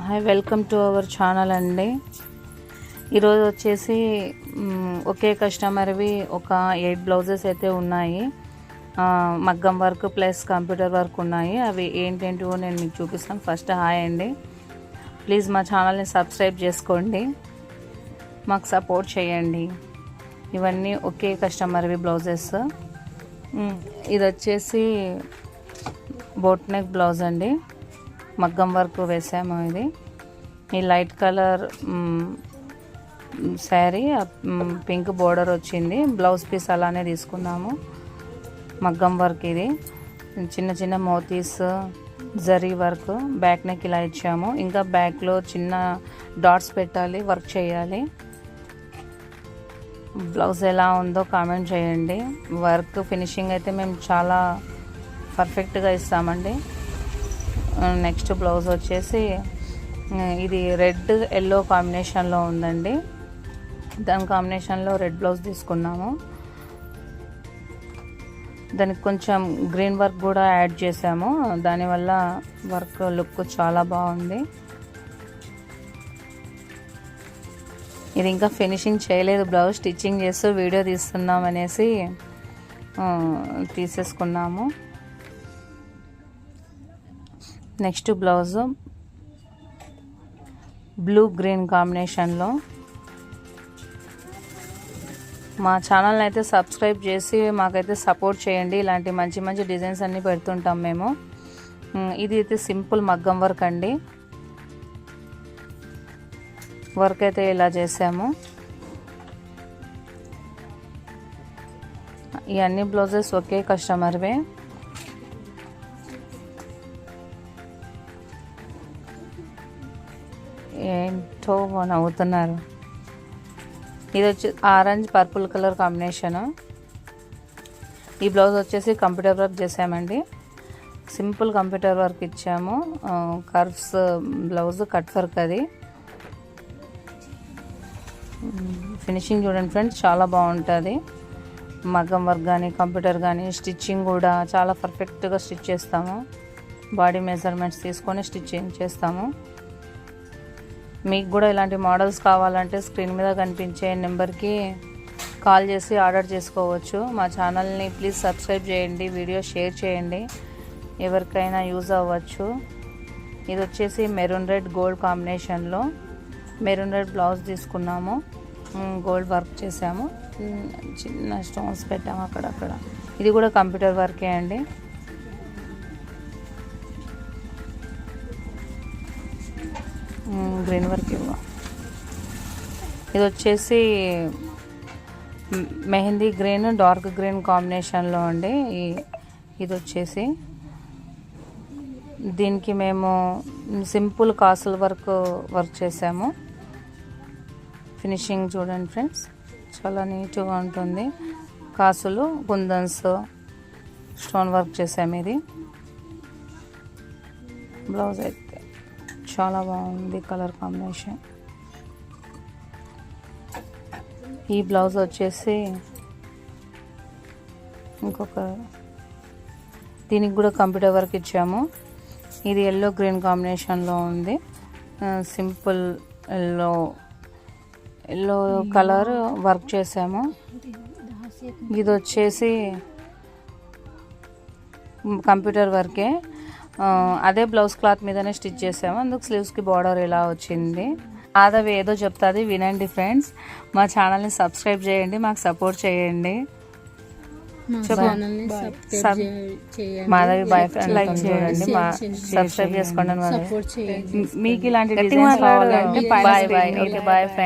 Hi, welcome to our channel అండి. ఈరోజు వచ్చేసి ఒకే కస్టమర్వి ఒక 8 బ్లౌజెస్ అయితే ఉన్నాయి. మగ్గం వర్క్ ప్లస్ కంప్యూటర్ వర్క్ ఉన్నాయి. అవి ఏంటేంటివో నేను మీకు చూపిస్తాను. ఫస్ట్ హాయ్ అండి, ప్లీజ్ మా ఛానల్ని సబ్స్క్రైబ్ చేసుకోండి, మాకు సపోర్ట్ చేయండి. ఇవన్నీ ఒకే కస్టమర్వి బ్లౌజెస్. ఇది వచ్చేసి బోట్ నెక్ బ్లౌజ్ అండి, మగ్గం వర్క్ వేసాము. ఇది ఈ light colour sari, pink border వచ్చింది. బ్లౌజ్ పీస్ అలానే తీసుకున్నాము. మగ్గం వర్క్ ఇది చిన్న చిన్న మోతీస్, జరీ వర్క్. బ్యాక్ నెక్ ఇలా ఇచ్చాము. ఇంకా బ్యాక్లో చిన్న డాట్స్ పెట్టాలి, వర్క్ చేయాలి. బ్లౌజ్ ఎలా ఉందో కామెంట్ చేయండి. వర్క్ ఫినిషింగ్ అయితే మేము చాలా పర్ఫెక్ట్గా ఇస్తామండి. నెక్స్ట్ బ్లౌజ్ వచ్చేసి ఇది రెడ్ ఎల్లో కాంబినేషన్లో ఉందండి. దాని కాంబినేషన్లో రెడ్ బ్లౌజ్ తీసుకున్నాము. దానికి కొంచెం గ్రీన్ వర్క్ కూడా యాడ్ చేసాము. దానివల్ల వర్క్ లుక్ చాలా బాగుంది. ఇది ఇంకా ఫినిషింగ్ చేయలేదు బ్లౌజ్, స్టిచ్చింగ్ చేస్తూ వీడియో తీస్తున్నాం అనేసి తీసేసుకున్నాము. నెక్స్ట్ బ్లౌజ్ బ్లూ గ్రీన్ కాంబినేషన్లో. మా ఛానల్ని అయితే సబ్స్క్రైబ్ చేసి మాకైతే సపోర్ట్ చేయండి. ఇలాంటి మంచి మంచి డిజైన్స్ అన్నీ పెడుతుంటాం మేము. ఇది అయితే సింపుల్ మగ్గం వర్క్ అండి. వర్క్ అయితే ఇలా చేసాము. ఈ అన్ని బ్లౌజెస్ ఒకే కస్టమర్వే. ఏంటో నవ్వుతున్నారు. ఇది వచ్చి ఆరెంజ్ పర్పుల్ కలర్ కాంబినేషను. ఈ బ్లౌజ్ వచ్చేసి కంప్యూటర్ వర్క్ చేసామండి. సింపుల్ కంప్యూటర్ వర్క్ ఇచ్చాము. Curves blouse, cut work. అది ఫినిషింగ్ చూడండి ఫ్రెండ్స్, చాలా బాగుంటుంది. మగ్గం వర్క్ కానీ కంప్యూటర్ కానీ స్టిచ్చింగ్ కూడా చాలా పర్ఫెక్ట్గా స్టిచ్ చేస్తాము. బాడీ మెజర్మెంట్స్ తీసుకొని స్టిచ్చింగ్ చేస్తాము. మీకు కూడా ఇలాంటి మోడల్స్ కావాలంటే స్క్రీన్ మీద కనిపించే నెంబర్కి కాల్ చేసి ఆర్డర్ చేసుకోవచ్చు. మా ఛానల్ని ప్లీజ్ సబ్స్క్రైబ్ చేయండి, వీడియో షేర్ చేయండి, ఎవరికైనా యూజ్ అవ్వచ్చు. ఇది వచ్చేసి మెరూన్ రెడ్ గోల్డ్ కాంబినేషన్లో మెరూన్ రెడ్ బ్లౌజ్ తీసుకున్నాము. గోల్డ్ వర్క్ చేసాము, చిన్న స్టోన్స్ పెట్టాము అక్కడక్కడ. ఇది కూడా కంప్యూటర్ వర్కే అండి. గ్రీన్ వర్క్ ఇవ్వ. ఇది వచ్చేసి మెహందీ గ్రీన్ డార్క్ గ్రీన్ కాంబినేషన్లో అండి. ఇది వచ్చేసి దీనికి మేము సింపుల్ కాసుల వర్క్ చేసాము. ఫినిషింగ్ చూడండి ఫ్రెండ్స్, చాలా నీట్గా ఉంటుంది. కాసులు, కుందన్స్, స్టోన్ వర్క్ చేసాము. ఇది బ్లౌజ్ అయితే చాలా బాగుంది, కలర్ కాంబినేషన్. ఈ బ్లౌజ్ వచ్చేసి దీనికి కూడా కంప్యూటర్ వర్క్ ఇచ్చాము. ఇది ఎల్లో గ్రీన్ కాంబినేషన్లో ఉంది. సింపుల్ ఎల్లో కలర్ వర్క్ చేసాము. ఇది వచ్చేసి కంప్యూటర్ వర్కే. అదే బ్లౌజ్ క్లాత్ మీదనే స్టిచ్ చేసాము. అందుకు స్లీవ్స్కి బార్డర్ ఇలా వచ్చింది. అదవి ఏదో చెప్తుంది, వినండి ఫ్రెండ్స్. మా ఛానల్ని సబ్స్క్రైబ్ చేయండి, మాకు సపోర్ట్ చేయండి. మాధవి బాయ్ ఫ్రెండ్ లైక్ చేయండి, సబ్స్క్రైబ్ చేసుకోండి. మీకు ఇలాంటి డిజైన్స్ కావాలంటే bye bye. Okay, boy friend.